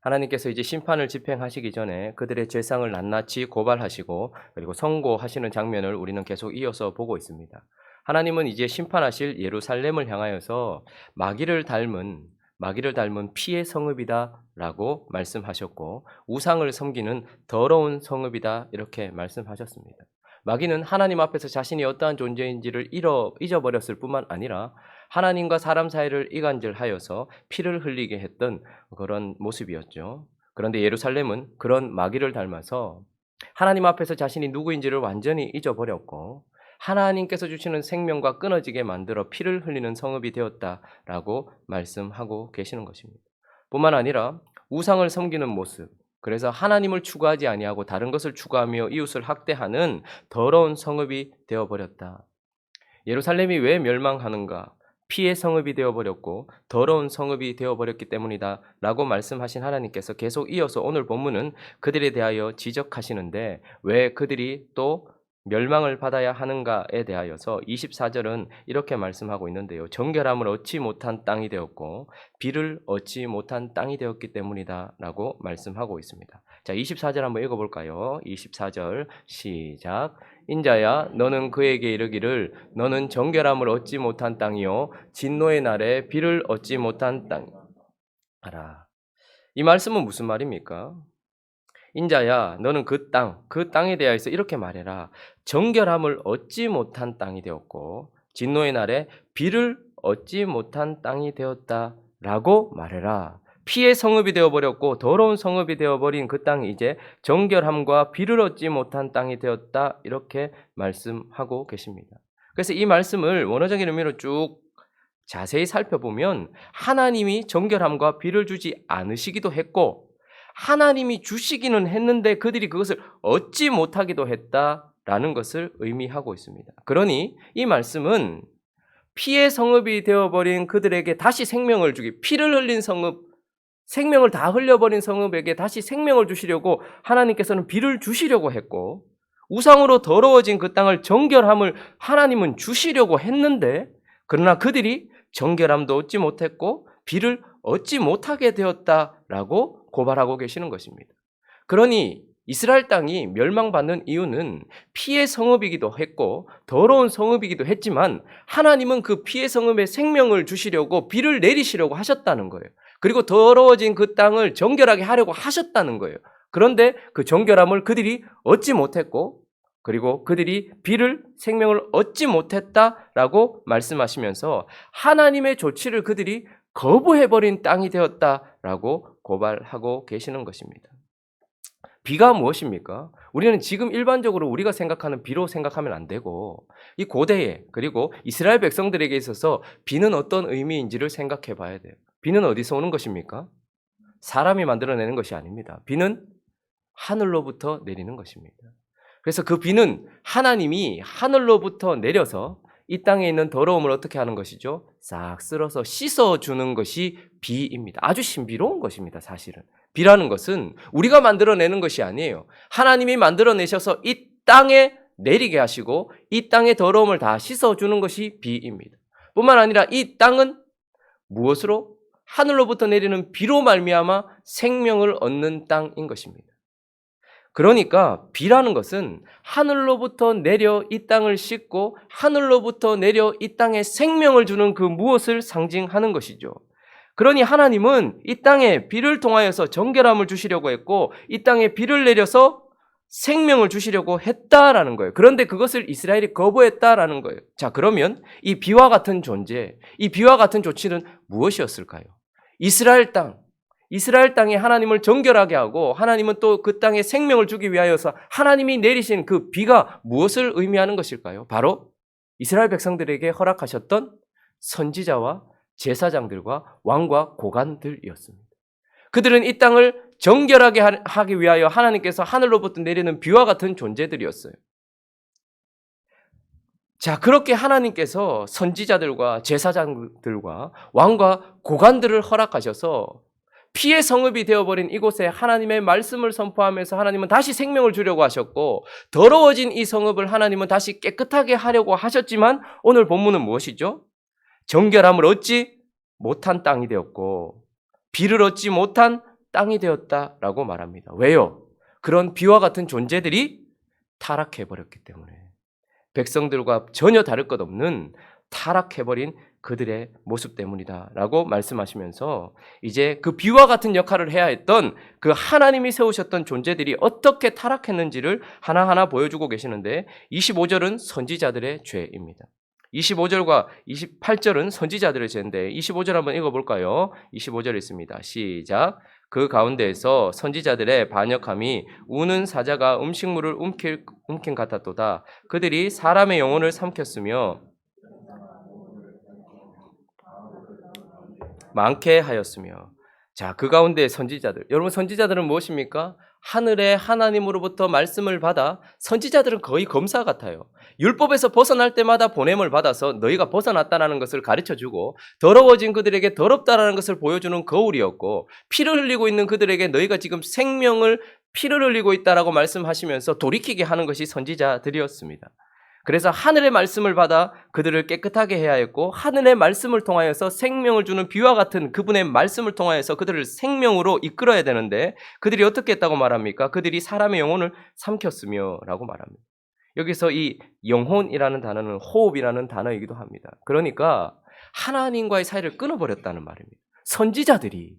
하나님께서 이제 심판을 집행하시기 전에 그들의 죄상을 낱낱이 고발하시고 그리고 선고하시는 장면을 우리는 계속 이어서 보고 있습니다. 하나님은 이제 심판하실 예루살렘을 향하여서 마귀를 닮은 피의 성읍이다라고 말씀하셨고 우상을 섬기는 더러운 성읍이다 이렇게 말씀하셨습니다. 마귀는 하나님 앞에서 자신이 어떠한 존재인지를 잊어버렸을 뿐만 아니라 하나님과 사람 사이를 이간질하여서 피를 흘리게 했던 그런 모습이었죠. 그런데 예루살렘은 그런 마귀를 닮아서 하나님 앞에서 자신이 누구인지를 완전히 잊어버렸고 하나님께서 주시는 생명과 끊어지게 만들어 피를 흘리는 성읍이 되었다라고 말씀하고 계시는 것입니다. 뿐만 아니라 우상을 섬기는 모습, 그래서 하나님을 추구하지 아니하고 다른 것을 추구하며 이웃을 학대하는 더러운 성읍이 되어버렸다. 예루살렘이 왜 멸망하는가? 피의 성읍이 되어버렸고 더러운 성읍이 되어버렸기 때문이다 라고 말씀하신 하나님께서 계속 이어서 오늘 본문은 그들에 대하여 지적하시는데 왜 그들이 또 멸망을 받아야 하는가에 대하여서 24절은 이렇게 말씀하고 있는데요. 정결함을 얻지 못한 땅이 되었고 비를 얻지 못한 땅이 되었기 때문이다 라고 말씀하고 있습니다. 자, 24절 한번 읽어볼까요? 24절 시작. 인자야 너는 그에게 이르기를 너는 정결함을 얻지 못한 땅이요 진노의 날에 비를 얻지 못한 땅이라. 이 말씀은 무슨 말입니까? 인자야 너는 그 땅에 대하여서 이렇게 말해라. 정결함을 얻지 못한 땅이 되었고 진노의 날에 비를 얻지 못한 땅이 되었다라고 말해라. 피의 성읍이 되어버렸고 더러운 성읍이 되어버린 그 땅이 이제 정결함과 비를 얻지 못한 땅이 되었다 이렇게 말씀하고 계십니다. 그래서 이 말씀을 원어적인 의미로 쭉 자세히 살펴보면 하나님이 정결함과 비를 주지 않으시기도 했고 하나님이 주시기는 했는데 그들이 그것을 얻지 못하기도 했다라는 것을 의미하고 있습니다. 그러니 이 말씀은 피의 성읍이 되어버린 그들에게 다시 생명을 주기, 피를 흘린 성읍, 생명을 다 흘려버린 성읍에게 다시 생명을 주시려고 하나님께서는 비를 주시려고 했고 우상으로 더러워진 그 땅을 정결함을 하나님은 주시려고 했는데 그러나 그들이 정결함도 얻지 못했고 비를 얻지 못하게 되었다라고 고발하고 계시는 것입니다. 그러니 이스라엘 땅이 멸망받는 이유는 피의 성읍이기도 했고 더러운 성읍이기도 했지만 하나님은 그 피의 성읍에 생명을 주시려고 비를 내리시려고 하셨다는 거예요. 그리고 더러워진 그 땅을 정결하게 하려고 하셨다는 거예요. 그런데 그 정결함을 그들이 얻지 못했고 그리고 그들이 비를 생명을 얻지 못했다라고 말씀하시면서 하나님의 조치를 그들이 거부해버린 땅이 되었다라고 고발하고 계시는 것입니다. 비가 무엇입니까? 우리는 지금 일반적으로 우리가 생각하는 비로 생각하면 안 되고 이 고대에 그리고 이스라엘 백성들에게 있어서 비는 어떤 의미인지를 생각해 봐야 돼요. 비는 어디서 오는 것입니까? 사람이 만들어내는 것이 아닙니다. 비는 하늘로부터 내리는 것입니다. 그래서 그 비는 하나님이 하늘로부터 내려서 이 땅에 있는 더러움을 어떻게 하는 것이죠? 싹 쓸어서 씻어주는 것이 비입니다. 아주 신비로운 것입니다. 사실은 비라는 것은 우리가 만들어내는 것이 아니에요. 하나님이 만들어내셔서 이 땅에 내리게 하시고 이 땅의 더러움을 다 씻어주는 것이 비입니다. 뿐만 아니라 이 땅은 무엇으로? 하늘로부터 내리는 비로 말미암아 생명을 얻는 땅인 것입니다. 그러니까 비라는 것은 하늘로부터 내려 이 땅을 씻고 하늘로부터 내려 이 땅에 생명을 주는 그 무엇을 상징하는 것이죠. 그러니 하나님은 이 땅에 비를 통하여서 정결함을 주시려고 했고 이 땅에 비를 내려서 생명을 주시려고 했다라는 거예요. 그런데 그것을 이스라엘이 거부했다라는 거예요. 자, 그러면 이 비와 같은 존재, 이 비와 같은 조치는 무엇이었을까요? 이스라엘 땅에 하나님을 정결하게 하고 하나님은 또 그 땅에 생명을 주기 위하여서 하나님이 내리신 그 비가 무엇을 의미하는 것일까요? 바로 이스라엘 백성들에게 허락하셨던 선지자와 제사장들과 왕과 고관들이었습니다. 그들은 이 땅을 정결하게 하기 위하여 하나님께서 하늘로부터 내리는 비와 같은 존재들이었어요. 자, 그렇게 하나님께서 선지자들과 제사장들과 왕과 고관들을 허락하셔서 피의 성읍이 되어버린 이곳에 하나님의 말씀을 선포하면서 하나님은 다시 생명을 주려고 하셨고 더러워진 이 성읍을 하나님은 다시 깨끗하게 하려고 하셨지만 오늘 본문은 무엇이죠? 정결함을 얻지 못한 땅이 되었고 비를 얻지 못한 땅이 되었다라고 말합니다. 왜요? 그런 비와 같은 존재들이 타락해버렸기 때문에. 백성들과 전혀 다를 것 없는 타락해버린 그들의 모습 때문이다라고 말씀하시면서 이제 그 비와 같은 역할을 해야 했던 그 하나님이 세우셨던 존재들이 어떻게 타락했는지를 하나하나 보여주고 계시는데 25절은 선지자들의 죄입니다. 25절과 28절은 선지자들의 죄인데 25절 한번 읽어볼까요? 25절 있습니다. 시작. 그 가운데에서 선지자들의 반역함이 우는 사자가 음식물을 움킨 같았도다. 그들이 사람의 영혼을 삼켰으며 많게 하였으며. 자, 그 가운데 선지자들. 여러분, 선지자들은 무엇입니까? 하늘의 하나님으로부터 말씀을 받아 선지자들은 거의 검사 같아요. 율법에서 벗어날 때마다 보냄을 받아서 너희가 벗어났다는 것을 가르쳐주고 더러워진 그들에게 더럽다라는 것을 보여주는 거울이었고 피를 흘리고 있는 그들에게 너희가 지금 생명을 피를 흘리고 있다라고 말씀하시면서 돌이키게 하는 것이 선지자들이었습니다. 그래서 하늘의 말씀을 받아 그들을 깨끗하게 해야 했고 하늘의 말씀을 통하여서 생명을 주는 비와 같은 그분의 말씀을 통하여서 그들을 생명으로 이끌어야 되는데 그들이 어떻게 했다고 말합니까? 그들이 사람의 영혼을 삼켰으며 라고 말합니다. 여기서 이 영혼이라는 단어는 호흡이라는 단어이기도 합니다. 그러니까 하나님과의 사이를 끊어버렸다는 말입니다. 선지자들이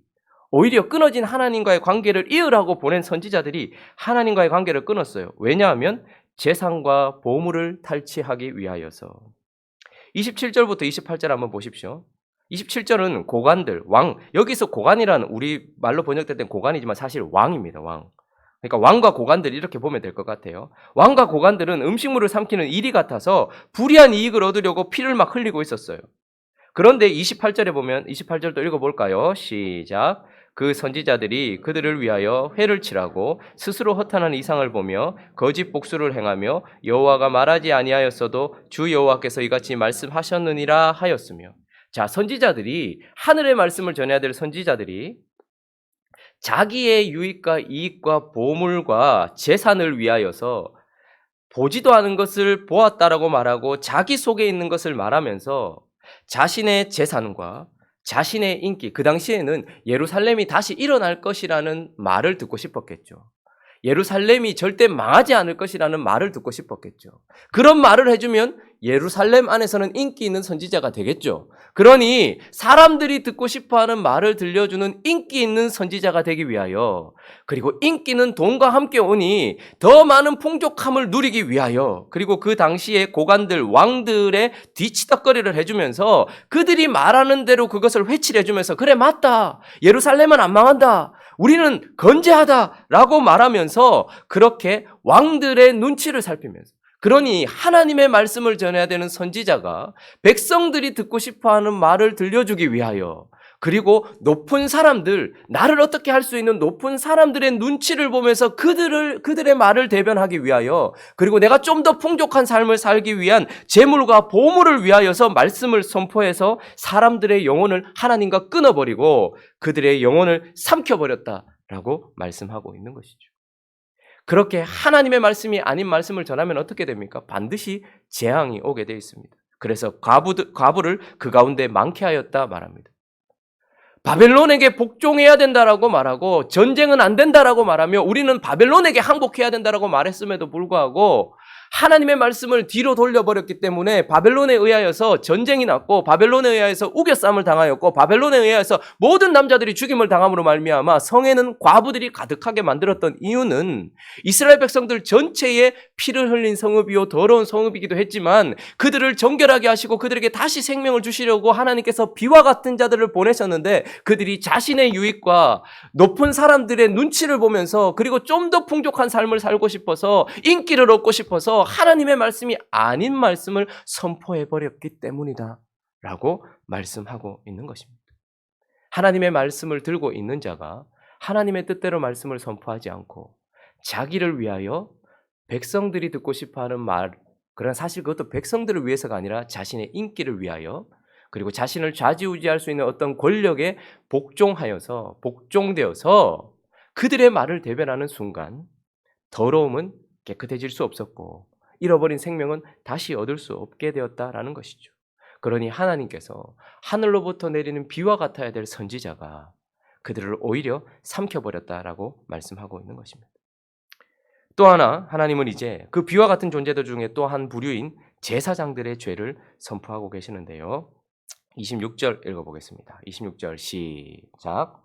오히려 끊어진 하나님과의 관계를 이으라고 보낸 선지자들이 하나님과의 관계를 끊었어요. 왜냐하면 재산과 보물을 탈취하기 위하여서. 27절부터 28절 한번 보십시오. 27절은 고관들, 왕. 여기서 고관이라는 우리 말로 번역될 땐 고관이지만 사실 왕입니다. 왕. 그러니까 왕과 고관들 이렇게 보면 될 것 같아요. 왕과 고관들은 음식물을 삼키는 일이 같아서 불이한 이익을 얻으려고 피를 막 흘리고 있었어요. 그런데 28절에 보면 28절도 읽어볼까요? 시작. 그 선지자들이 그들을 위하여 회를 칠하고 스스로 허탄한 이상을 보며 거짓 복수를 행하며 여호와가 말하지 아니하였어도 주 여호와께서 이같이 말씀하셨느니라 하였으며. 자, 선지자들이 하늘의 말씀을 전해야 될 선지자들이 자기의 유익과 이익과 보물과 재산을 위하여서 보지도 않은 것을 보았다라고 말하고 자기 속에 있는 것을 말하면서 자신의 재산과 자신의 인기, 그 당시에는 예루살렘이 다시 일어날 것이라는 말을 듣고 싶었겠죠. 예루살렘이 절대 망하지 않을 것이라는 말을 듣고 싶었겠죠. 그런 말을 해주면 예루살렘 안에서는 인기 있는 선지자가 되겠죠. 그러니 사람들이 듣고 싶어하는 말을 들려주는 인기 있는 선지자가 되기 위하여, 그리고 인기는 돈과 함께 오니 더 많은 풍족함을 누리기 위하여, 그리고 그 당시에 고관들, 왕들의 뒤치덕거리를 해주면서 그들이 말하는 대로 그것을 회치를 해주면서 그래 맞다, 예루살렘은 안 망한다, 우리는 건재하다라고 말하면서 그렇게 왕들의 눈치를 살피면서, 그러니 하나님의 말씀을 전해야 되는 선지자가 백성들이 듣고 싶어하는 말을 들려주기 위하여, 그리고 높은 사람들, 나를 어떻게 할 수 있는 높은 사람들의 눈치를 보면서 그들의 말을 대변하기 위하여, 그리고 내가 좀 더 풍족한 삶을 살기 위한 재물과 보물을 위하여서 말씀을 선포해서 사람들의 영혼을 하나님과 끊어버리고 그들의 영혼을 삼켜버렸다라고 말씀하고 있는 것이죠. 그렇게 하나님의 말씀이 아닌 말씀을 전하면 어떻게 됩니까? 반드시 재앙이 오게 되어 있습니다. 그래서 과부를 그 가운데 많게 하였다 말합니다. 바벨론에게 복종해야 된다라고 말하고 전쟁은 안 된다라고 말하며 우리는 바벨론에게 항복해야 된다라고 말했음에도 불구하고 하나님의 말씀을 뒤로 돌려버렸기 때문에 바벨론에 의하여서 전쟁이 났고 바벨론에 의하여서 우겨쌈을 당하였고 바벨론에 의하여서 모든 남자들이 죽임을 당함으로 말미암아 성에는 과부들이 가득하게 만들었던 이유는 이스라엘 백성들 전체에 피를 흘린 성읍이요 더러운 성읍이기도 했지만 그들을 정결하게 하시고 그들에게 다시 생명을 주시려고 하나님께서 비와 같은 자들을 보내셨는데 그들이 자신의 유익과 높은 사람들의 눈치를 보면서 그리고 좀 더 풍족한 삶을 살고 싶어서 인기를 얻고 싶어서 하나님의 말씀이 아닌 말씀을 선포해버렸기 때문이다 라고 말씀하고 있는 것입니다. 하나님의 말씀을 들고 있는 자가 하나님의 뜻대로 말씀을 선포하지 않고 자기를 위하여 백성들이 듣고 싶어하는 말, 그러나 사실 그것도 백성들을 위해서가 아니라 자신의 인기를 위하여 그리고 자신을 좌지우지할 수 있는 어떤 권력에 복종되어서 그들의 말을 대변하는 순간 더러움은 깨끗해질 수 없었고 잃어버린 생명은 다시 얻을 수 없게 되었다라는 것이죠. 그러니 하나님께서 하늘로부터 내리는 비와 같아야 될 선지자가 그들을 오히려 삼켜버렸다라고 말씀하고 있는 것입니다. 또 하나 하나님은 이제 그 비와 같은 존재들 중에 또 한 부류인 제사장들의 죄를 선포하고 계시는데요. 26절 읽어보겠습니다. 26절 시작.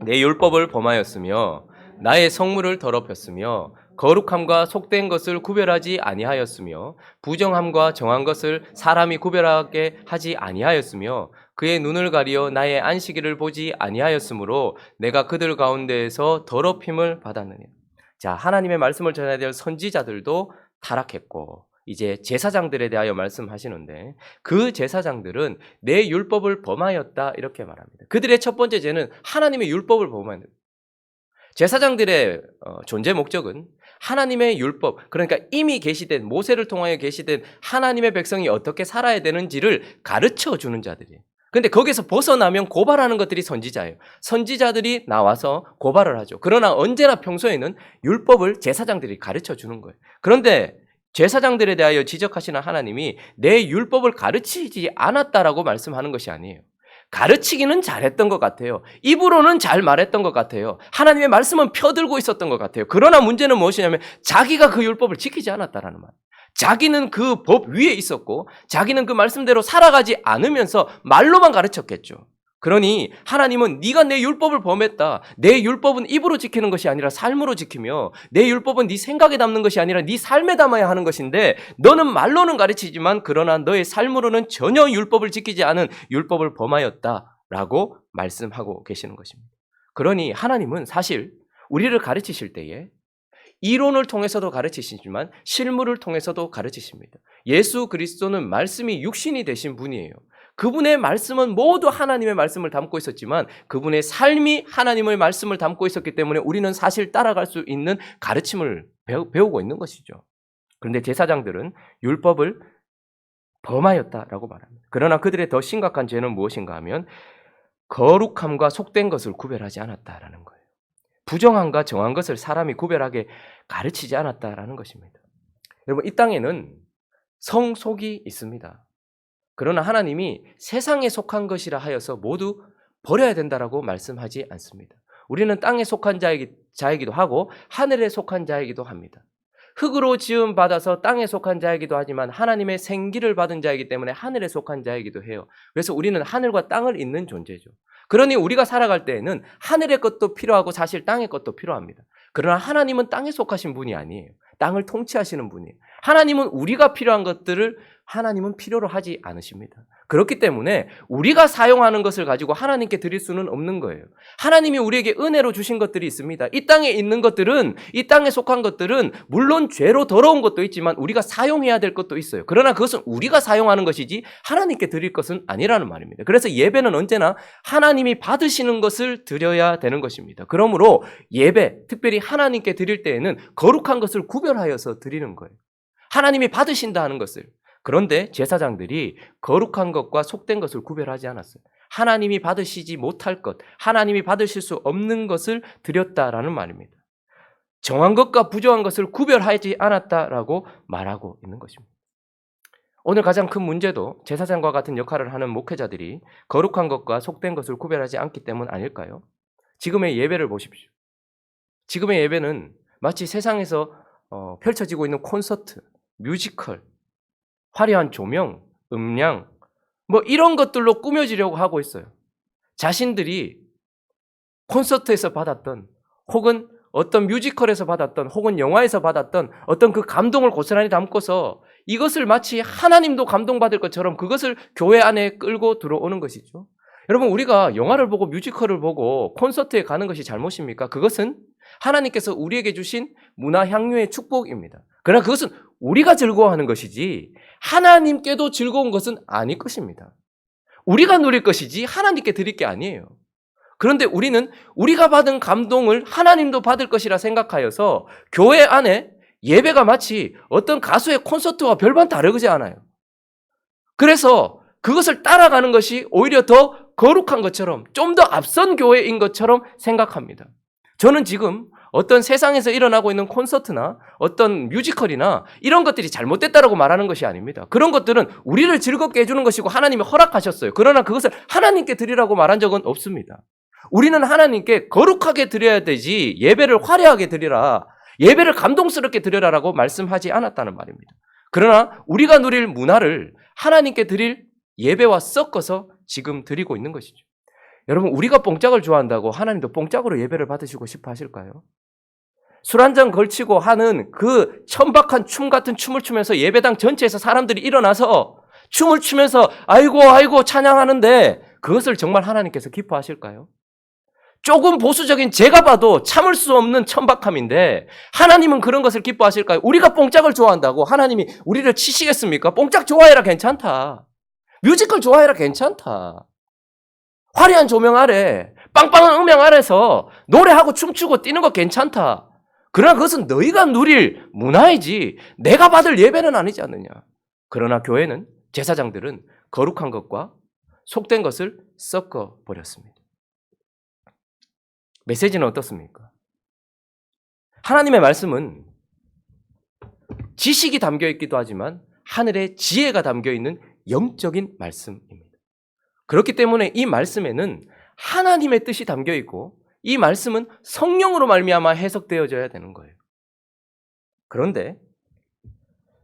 내 율법을 범하였으며 나의 성물을 더럽혔으며 거룩함과 속된 것을 구별하지 아니하였으며 부정함과 정한 것을 사람이 구별하게 하지 아니하였으며 그의 눈을 가리어 나의 안식일을 보지 아니하였으므로 내가 그들 가운데에서 더럽힘을 받았느니라. 자, 하나님의 말씀을 전해야 될 선지자들도 타락했고 이제 제사장들에 대하여 말씀하시는데 그 제사장들은 내 율법을 범하였다 이렇게 말합니다. 그들의 첫 번째 죄는 하나님의 율법을 범하는 거예요. 제사장들의 존재 목적은 하나님의 율법, 그러니까 이미 계시된 모세를 통하여 계시된 하나님의 백성이 어떻게 살아야 되는지를 가르쳐 주는 자들이에요. 그런데 거기서 벗어나면 고발하는 것들이 선지자예요. 선지자들이 나와서 고발을 하죠. 그러나 언제나 평소에는 율법을 제사장들이 가르쳐 주는 거예요. 그런데 제사장들에 대하여 지적하시는 하나님이 내 율법을 가르치지 않았다라고 말씀하는 것이 아니에요. 가르치기는 잘했던 것 같아요. 입으로는 잘 말했던 것 같아요. 하나님의 말씀은 펴들고 있었던 것 같아요. 그러나 문제는 무엇이냐면 자기가 그 율법을 지키지 않았다라는 말. 자기는 그 법 위에 있었고 자기는 그 말씀대로 살아가지 않으면서 말로만 가르쳤겠죠. 그러니 하나님은 네가 내 율법을 범했다. 내 율법은 입으로 지키는 것이 아니라 삶으로 지키며 내 율법은 네 생각에 담는 것이 아니라 네 삶에 담아야 하는 것인데 너는 말로는 가르치지만 그러나 너의 삶으로는 전혀 율법을 지키지 않은 율법을 범하였다라고 말씀하고 계시는 것입니다. 그러니 하나님은 사실 우리를 가르치실 때에 이론을 통해서도 가르치시지만 실물을 통해서도 가르치십니다. 예수 그리스도는 말씀이 육신이 되신 분이에요. 그분의 말씀은 모두 하나님의 말씀을 담고 있었지만 그분의 삶이 하나님의 말씀을 담고 있었기 때문에 우리는 사실 따라갈 수 있는 가르침을 배우고 있는 것이죠. 그런데 제사장들은 율법을 범하였다라고 말합니다. 그러나 그들의 더 심각한 죄는 무엇인가 하면 거룩함과 속된 것을 구별하지 않았다라는 거예요. 부정함과 정한 것을 사람이 구별하게 가르치지 않았다라는 것입니다. 여러분, 이 땅에는 성속이 있습니다. 그러나 하나님이 세상에 속한 것이라 하여서 모두 버려야 된다라고 말씀하지 않습니다. 우리는 땅에 속한 자이기도 하고 하늘에 속한 자이기도 합니다. 흙으로 지음 받아서 땅에 속한 자이기도 하지만 하나님의 생기를 받은 자이기 때문에 하늘에 속한 자이기도 해요. 그래서 우리는 하늘과 땅을 잇는 존재죠. 그러니 우리가 살아갈 때에는 하늘의 것도 필요하고 사실 땅의 것도 필요합니다. 그러나 하나님은 땅에 속하신 분이 아니에요. 땅을 통치하시는 분이에요. 하나님은 우리가 필요한 것들을 하나님은 필요로 하지 않으십니다. 그렇기 때문에 우리가 사용하는 것을 가지고 하나님께 드릴 수는 없는 거예요. 하나님이 우리에게 은혜로 주신 것들이 있습니다. 이 땅에 있는 것들은, 이 땅에 속한 것들은 물론 죄로 더러운 것도 있지만 우리가 사용해야 될 것도 있어요. 그러나 그것은 우리가 사용하는 것이지 하나님께 드릴 것은 아니라는 말입니다. 그래서 예배는 언제나 하나님이 받으시는 것을 드려야 되는 것입니다. 그러므로 예배, 특별히 하나님께 드릴 때에는 거룩한 것을 구별하여서 드리는 거예요. 하나님이 받으신다 하는 것을. 그런데 제사장들이 거룩한 것과 속된 것을 구별하지 않았어요. 하나님이 받으시지 못할 것, 하나님이 받으실 수 없는 것을 드렸다라는 말입니다. 정한 것과 부정한 것을 구별하지 않았다라고 말하고 있는 것입니다. 오늘 가장 큰 문제도 제사장과 같은 역할을 하는 목회자들이 거룩한 것과 속된 것을 구별하지 않기 때문 아닐까요? 지금의 예배를 보십시오. 지금의 예배는 마치 세상에서 펼쳐지고 있는 콘서트, 뮤지컬, 화려한 조명, 음량, 이런 것들로 꾸며지려고 하고 있어요. 자신들이 콘서트에서 받았던 혹은 어떤 뮤지컬에서 받았던 혹은 영화에서 받았던 어떤 그 감동을 고스란히 담고서 이것을 마치 하나님도 감동받을 것처럼 그것을 교회 안에 끌고 들어오는 것이죠. 여러분, 우리가 영화를 보고 뮤지컬을 보고 콘서트에 가는 것이 잘못입니까? 그것은 하나님께서 우리에게 주신 문화 향유의 축복입니다. 그러나 그것은 우리가 즐거워하는 것이지 하나님께도 즐거운 것은 아닐 것입니다. 우리가 누릴 것이지 하나님께 드릴 게 아니에요. 그런데 우리는 우리가 받은 감동을 하나님도 받을 것이라 생각하여서 교회 안에 예배가 마치 어떤 가수의 콘서트와 별반 다르지 않아요. 그래서 그것을 따라가는 것이 오히려 더 거룩한 것처럼 좀 더 앞선 교회인 것처럼 생각합니다. 저는 지금 어떤 세상에서 일어나고 있는 콘서트나 어떤 뮤지컬이나 이런 것들이 잘못됐다라고 말하는 것이 아닙니다. 그런 것들은 우리를 즐겁게 해주는 것이고 하나님이 허락하셨어요. 그러나 그것을 하나님께 드리라고 말한 적은 없습니다. 우리는 하나님께 거룩하게 드려야 되지 예배를 화려하게 드리라, 예배를 감동스럽게 드려라라고 말씀하지 않았다는 말입니다. 그러나 우리가 누릴 문화를 하나님께 드릴 예배와 섞어서 지금 드리고 있는 것이죠. 여러분, 우리가 뽕짝을 좋아한다고 하나님도 뽕짝으로 예배를 받으시고 싶어 하실까요? 술 한잔 걸치고 하는 그 천박한 춤 같은 춤을 추면서 예배당 전체에서 사람들이 일어나서 춤을 추면서 아이고 아이고 찬양하는데 그것을 정말 하나님께서 기뻐하실까요? 조금 보수적인 제가 봐도 참을 수 없는 천박함인데 하나님은 그런 것을 기뻐하실까요? 우리가 뽕짝을 좋아한다고 하나님이 우리를 치시겠습니까? 뽕짝 좋아해라, 괜찮다. 뮤지컬 좋아해라, 괜찮다. 화려한 조명 아래, 빵빵한 음향 아래서 노래하고 춤추고 뛰는 거 괜찮다. 그러나 그것은 너희가 누릴 문화이지 내가 받을 예배는 아니지 않느냐. 그러나 교회는, 제사장들은 거룩한 것과 속된 것을 섞어버렸습니다. 메시지는 어떻습니까? 하나님의 말씀은 지식이 담겨있기도 하지만 하늘의 지혜가 담겨있는 영적인 말씀입니다. 그렇기 때문에 이 말씀에는 하나님의 뜻이 담겨있고 이 말씀은 성령으로 말미암아 해석되어져야 되는 거예요. 그런데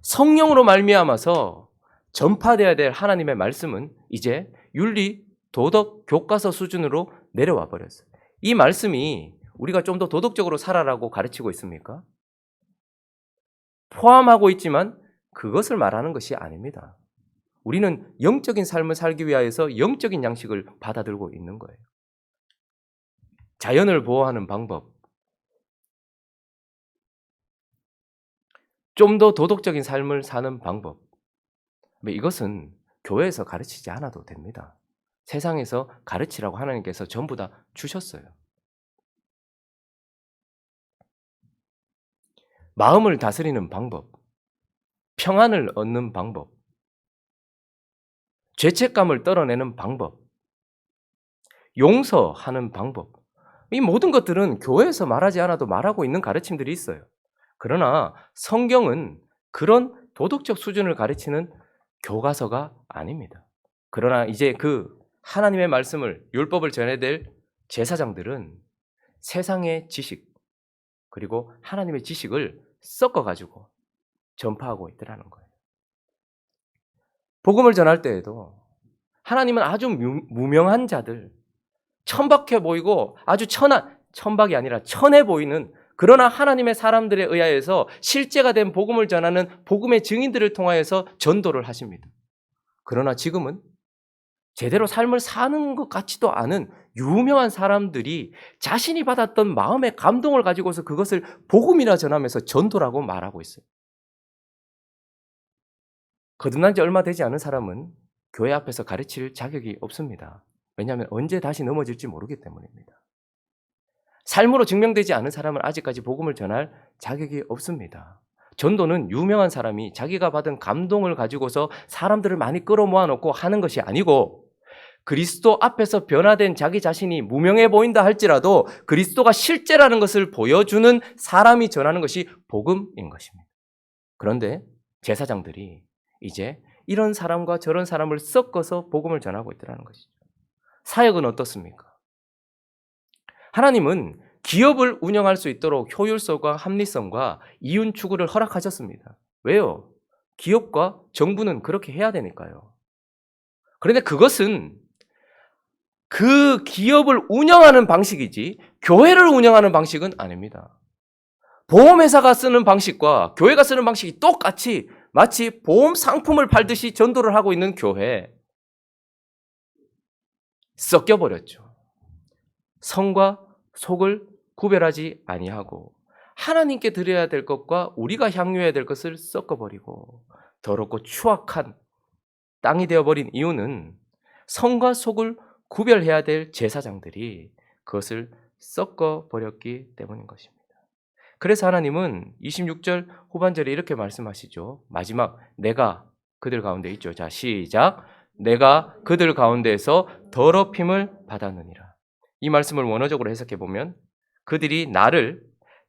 성령으로 말미암아서 전파되어야 될 하나님의 말씀은 이제 윤리, 도덕, 교과서 수준으로 내려와 버렸어요. 이 말씀이 우리가 좀 더 도덕적으로 살아라고 가르치고 있습니까? 포함하고 있지만 그것을 말하는 것이 아닙니다. 우리는 영적인 삶을 살기 위하여서 영적인 양식을 받아들고 있는 거예요. 자연을 보호하는 방법, 좀 더 도덕적인 삶을 사는 방법, 이것은 교회에서 가르치지 않아도 됩니다. 세상에서 가르치라고 하나님께서 전부 다 주셨어요. 마음을 다스리는 방법, 평안을 얻는 방법, 죄책감을 떨어내는 방법, 용서하는 방법, 이 모든 것들은 교회에서 말하지 않아도 말하고 있는 가르침들이 있어요. 그러나 성경은 그런 도덕적 수준을 가르치는 교과서가 아닙니다. 그러나 이제 그 하나님의 말씀을, 율법을 전해야 될 제사장들은 세상의 지식 그리고 하나님의 지식을 섞어가지고 전파하고 있더라는 거예요. 복음을 전할 때에도 하나님은 아주 무명한 자들, 천박해 보이고 아주 천박이 아니라 천해 보이는, 그러나 하나님의 사람들에 의하여서 실제가 된 복음을 전하는 복음의 증인들을 통하여서 전도를 하십니다. 그러나 지금은 제대로 삶을 사는 것 같지도 않은 유명한 사람들이 자신이 받았던 마음의 감동을 가지고서 그것을 복음이라 전하면서 전도라고 말하고 있어요. 거듭난 지 얼마 되지 않은 사람은 교회 앞에서 가르칠 자격이 없습니다. 왜냐하면 언제 다시 넘어질지 모르기 때문입니다. 삶으로 증명되지 않은 사람은 아직까지 복음을 전할 자격이 없습니다. 전도는 유명한 사람이 자기가 받은 감동을 가지고서 사람들을 많이 끌어모아 놓고 하는 것이 아니고, 그리스도 앞에서 변화된 자기 자신이 무명해 보인다 할지라도 그리스도가 실제라는 것을 보여주는 사람이 전하는 것이 복음인 것입니다. 그런데 제사장들이 이제 이런 사람과 저런 사람을 섞어서 복음을 전하고 있다는 것이죠. 사역은 어떻습니까? 하나님은 기업을 운영할 수 있도록 효율성과 합리성과 이윤 추구를 허락하셨습니다. 왜요? 기업과 정부는 그렇게 해야 되니까요. 그런데 그것은 그 기업을 운영하는 방식이지 교회를 운영하는 방식은 아닙니다. 보험회사가 쓰는 방식과 교회가 쓰는 방식이 똑같이 마치 보험 상품을 팔듯이 전도를 하고 있는 교회, 섞여버렸죠. 성과 속을 구별하지 아니하고 하나님께 드려야 될 것과 우리가 향유해야 될 것을 섞어버리고 더럽고 추악한 땅이 되어버린 이유는 성과 속을 구별해야 될 제사장들이 그것을 섞어버렸기 때문인 것입니다. 그래서 하나님은 26절 후반절에 이렇게 말씀하시죠. 마지막, 내가 그들 가운데 있죠. 자, 시작. 내가 그들 가운데에서 더럽힘을 받았느니라. 이 말씀을 원어적으로 해석해 보면 그들이 나를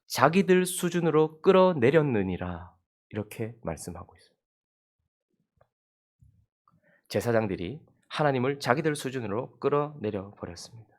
자기들 수준으로 끌어내렸느니라 이렇게 말씀하고 있어요. 제사장들이 하나님을 자기들 수준으로 끌어내려 버렸습니다.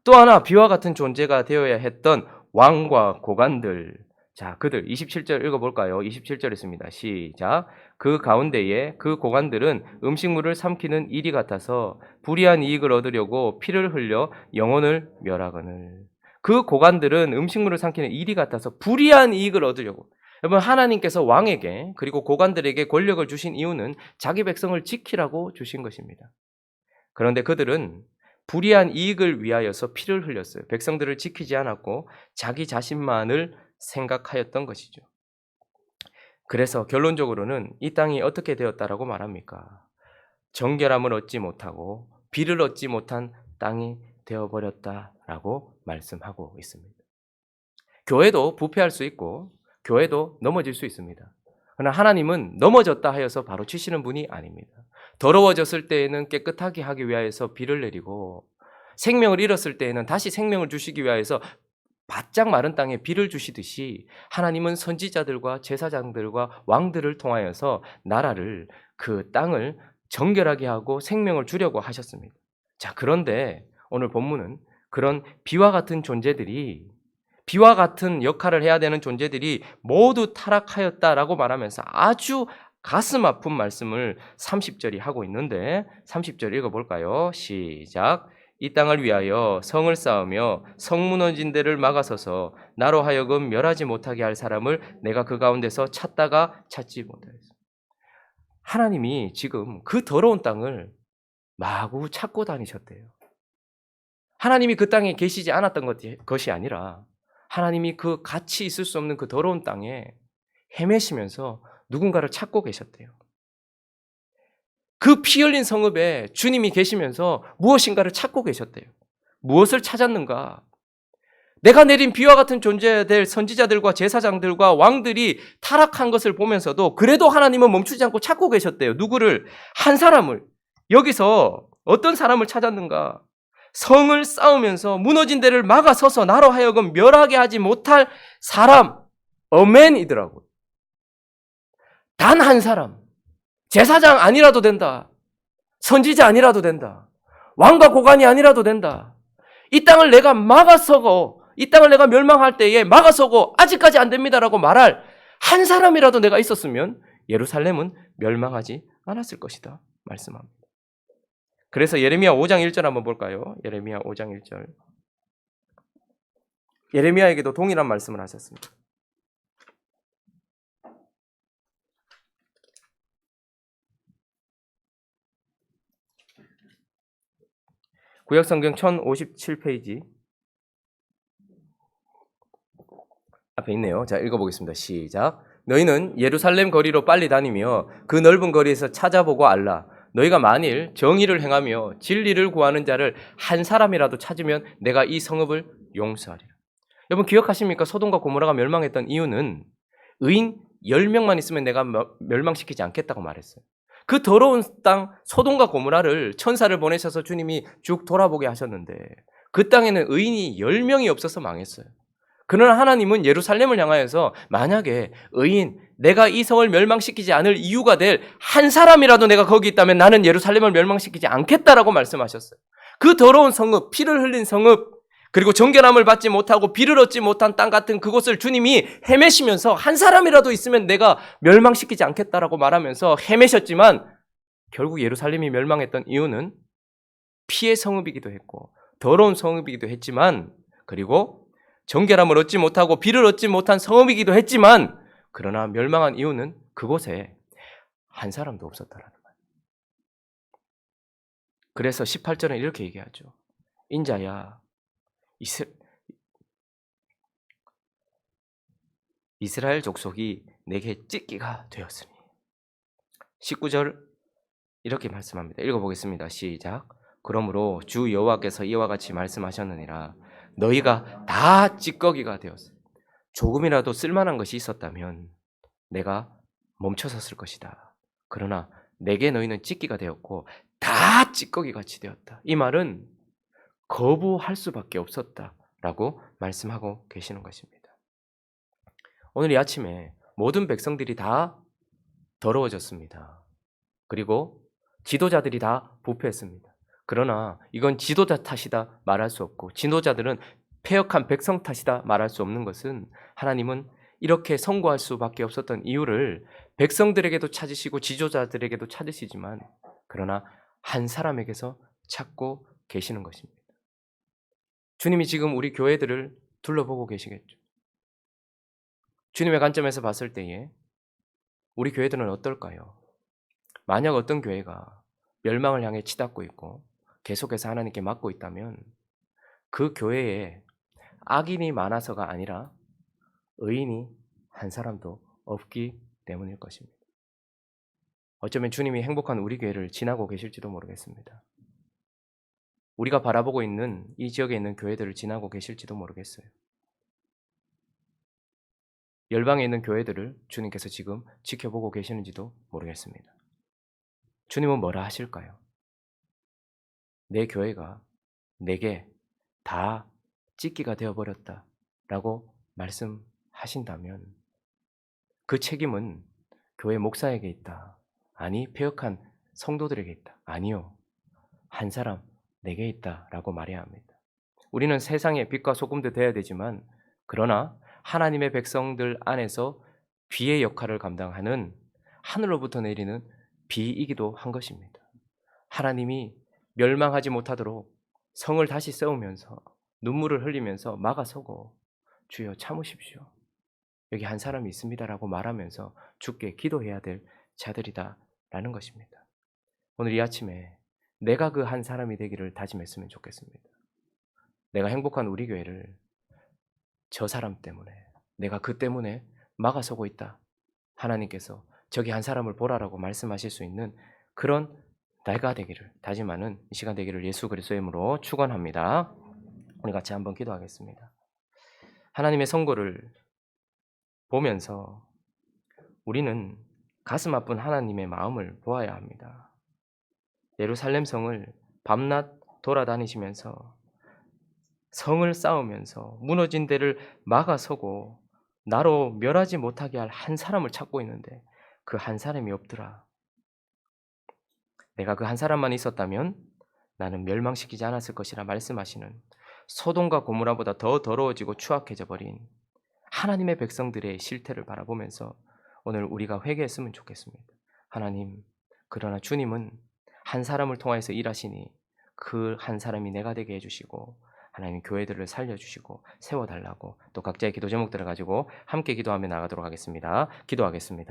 또 하나 비와 같은 존재가 되어야 했던 왕과 고관들, 자 그들 27절 읽어볼까요? 27절 있습니다. 시작. 그 가운데에 그 고관들은 음식물을 삼키는 이리 같아서 불의한 이익을 얻으려고 피를 흘려 영혼을 멸하거늘. 그 고관들은 음식물을 삼키는 이리 같아서 불의한 이익을 얻으려고. 여러분 하나님께서 왕에게 그리고 고관들에게 권력을 주신 이유는 자기 백성을 지키라고 주신 것입니다. 그런데 그들은 불의한 이익을 위하여서 피를 흘렸어요. 백성들을 지키지 않았고 자기 자신만을 생각하였던 것이죠. 그래서 결론적으로는 이 땅이 어떻게 되었다라고 말합니까? 정결함을 얻지 못하고 비를 얻지 못한 땅이 되어버렸다라고 말씀하고 있습니다. 교회도 부패할 수 있고 교회도 넘어질 수 있습니다. 그러나 하나님은 넘어졌다 하여서 바로 치시는 분이 아닙니다. 더러워졌을 때에는 깨끗하게 하기 위하여서 비를 내리고 생명을 잃었을 때에는 다시 생명을 주시기 위하여서 바짝 마른 땅에 비를 주시듯이 하나님은 선지자들과 제사장들과 왕들을 통하여서 나라를 그 땅을 정결하게 하고 생명을 주려고 하셨습니다. 자, 그런데 오늘 본문은 그런 비와 같은 존재들이 비와 같은 역할을 해야 되는 존재들이 모두 타락하였다라고 말하면서 아주 가슴 아픈 말씀을 30절이 하고 있는데 30절 읽어볼까요? 시작. 이 땅을 위하여 성을 쌓으며 성 무너진 데를 막아서서 나로 하여금 멸하지 못하게 할 사람을 내가 그 가운데서 찾다가 찾지 못하였습니다. 하나님이 지금 그 더러운 땅을 마구 찾고 다니셨대요. 하나님이 그 땅에 계시지 않았던 것이 아니라 하나님이 그 같이 있을 수 없는 그 더러운 땅에 헤매시면서 누군가를 찾고 계셨대요. 그 피 흘린 성읍에 주님이 계시면서 무엇인가를 찾고 계셨대요. 무엇을 찾았는가? 내가 내린 비와 같은 존재될 선지자들과 제사장들과 왕들이 타락한 것을 보면서도 그래도 하나님은 멈추지 않고 찾고 계셨대요. 누구를? 한 사람을. 여기서 어떤 사람을 찾았는가? 성을 쌓으면서 무너진 데를 막아서서 나로 하여금 멸하게 하지 못할 사람, 어맨이더라고요. 단 한 사람. 제사장 아니라도 된다. 선지자 아니라도 된다. 왕과 고관이 아니라도 된다. 이 땅을 내가 막아서고 이 땅을 내가 멸망할 때에 막아서고 아직까지 안 됩니다라고 말할 한 사람이라도 내가 있었으면 예루살렘은 멸망하지 않았을 것이다 말씀합니다. 그래서 예레미야 5장 1절 한번 볼까요? 예레미야 5장 1절. 예레미야에게도 동일한 말씀을 하셨습니다. 구약성경 1057페이지 앞에 있네요. 자, 읽어보겠습니다. 시작. 너희는 예루살렘 거리로 빨리 다니며 그 넓은 거리에서 찾아보고 알라. 너희가 만일 정의를 행하며 진리를 구하는 자를 한 사람이라도 찾으면 내가 이 성읍을 용서하리라. 여러분 기억하십니까? 소돔과 고모라가 멸망했던 이유는 의인 10명만 있으면 내가 멸망시키지 않겠다고 말했어요. 그 더러운 땅 소돔과 고모라를 천사를 보내셔서 주님이 쭉 돌아보게 하셨는데 그 땅에는 의인이 10명이 없어서 망했어요. 그러나 하나님은 예루살렘을 향하여서 만약에 의인, 내가 이 성을 멸망시키지 않을 이유가 될 한 사람이라도 내가 거기 있다면 나는 예루살렘을 멸망시키지 않겠다라고 말씀하셨어요. 그 더러운 성읍, 피를 흘린 성읍, 그리고 정결함을 받지 못하고 비를 얻지 못한 땅 같은 그곳을 주님이 헤매시면서 한 사람이라도 있으면 내가 멸망시키지 않겠다라고 말하면서 헤매셨지만 결국 예루살렘이 멸망했던 이유는 피의 성읍이기도 했고 더러운 성읍이기도 했지만 그리고 정결함을 얻지 못하고 비를 얻지 못한 성읍이기도 했지만 그러나 멸망한 이유는 그곳에 한 사람도 없었다라는 거예요. 그래서 18절은 이렇게 얘기하죠. 인자야 이스라엘 족속이 내게 찢기가 되었으니 19절 이렇게 말씀합니다. 읽어보겠습니다. 시작. 그러므로 주 여호와께서 이와 같이 말씀하셨느니라 너희가 다 찌꺼기가 되었어요. 조금이라도 쓸만한 것이 있었다면 내가 멈춰섰을 것이다. 그러나 내게 너희는 찢기가 되었고 다 찌꺼기같이 되었다. 이 말은 거부할 수밖에 없었다라고 말씀하고 계시는 것입니다. 오늘 이 아침에 모든 백성들이 다 더러워졌습니다. 그리고 지도자들이 다 부패했습니다. 그러나 이건 지도자 탓이다 말할 수 없고, 지도자들은 패역한 백성 탓이다 말할 수 없는 것은, 하나님은 이렇게 선고할 수밖에 없었던 이유를 백성들에게도 찾으시고 지도자들에게도 찾으시지만, 그러나 한 사람에게서 찾고 계시는 것입니다. 주님이 지금 우리 교회들을 둘러보고 계시겠죠. 주님의 관점에서 봤을 때에 우리 교회들은 어떨까요? 만약 어떤 교회가 멸망을 향해 치닫고 있고 계속해서 하나님께 맡고 있다면, 그 교회에 악인이 많아서가 아니라 의인이 한 사람도 없기 때문일 것입니다. 어쩌면 주님이 행복한 우리 교회를 지나고 계실지도 모르겠습니다. 우리가 바라보고 있는 이 지역에 있는 교회들을 지나고 계실지도 모르겠어요. 열방에 있는 교회들을 주님께서 지금 지켜보고 계시는지도 모르겠습니다. 주님은 뭐라 하실까요? 내 교회가 내게 다 찢기가 되어버렸다 라고 말씀하신다면, 그 책임은 교회 목사에게 있다. 아니, 패역한 성도들에게 있다. 아니요, 한 사람 내게 있다 라고 말해야 합니다. 우리는 세상의 빛과 소금도 되어야 되지만, 그러나 하나님의 백성들 안에서 비의 역할을 감당하는, 하늘로부터 내리는 비이기도 한 것입니다. 하나님이 멸망하지 못하도록 성을 다시 세우면서 눈물을 흘리면서 막아서고, 주여 참으십시오, 여기 한 사람이 있습니다라고 말하면서 주께 기도해야 될 자들이다 라는 것입니다. 오늘 이 아침에 내가 그 한 사람이 되기를 다짐했으면 좋겠습니다. 내가 행복한 우리 교회를 저 사람 때문에, 내가 그 때문에 막아서고 있다, 하나님께서 저기 한 사람을 보라라고 말씀하실 수 있는 그런 내가 되기를 다짐하는 이 시간 되기를 예수 그리스도의 이름으로 축원합니다. 우리 같이 한번 기도하겠습니다. 하나님의 선고를 보면서 우리는 가슴 아픈 하나님의 마음을 보아야 합니다. 예루살렘 성을 밤낮 돌아다니시면서 성을 쌓으면서 무너진 데를 막아서고 나로 멸하지 못하게 할 한 사람을 찾고 있는데 그 한 사람이 없더라. 내가 그 한 사람만 있었다면 나는 멸망시키지 않았을 것이라 말씀하시는, 소돔과 고모라보다 더 더러워지고 추악해져 버린 하나님의 백성들의 실태를 바라보면서 오늘 우리가 회개했으면 좋겠습니다. 하나님, 그러나 주님은 한 사람을 통하여서 일하시니 그 한 사람이 내가 되게 해주시고, 하나님 교회들을 살려주시고 세워달라고, 또 각자의 기도 제목들을 가지고 함께 기도하며 나가도록 하겠습니다. 기도하겠습니다.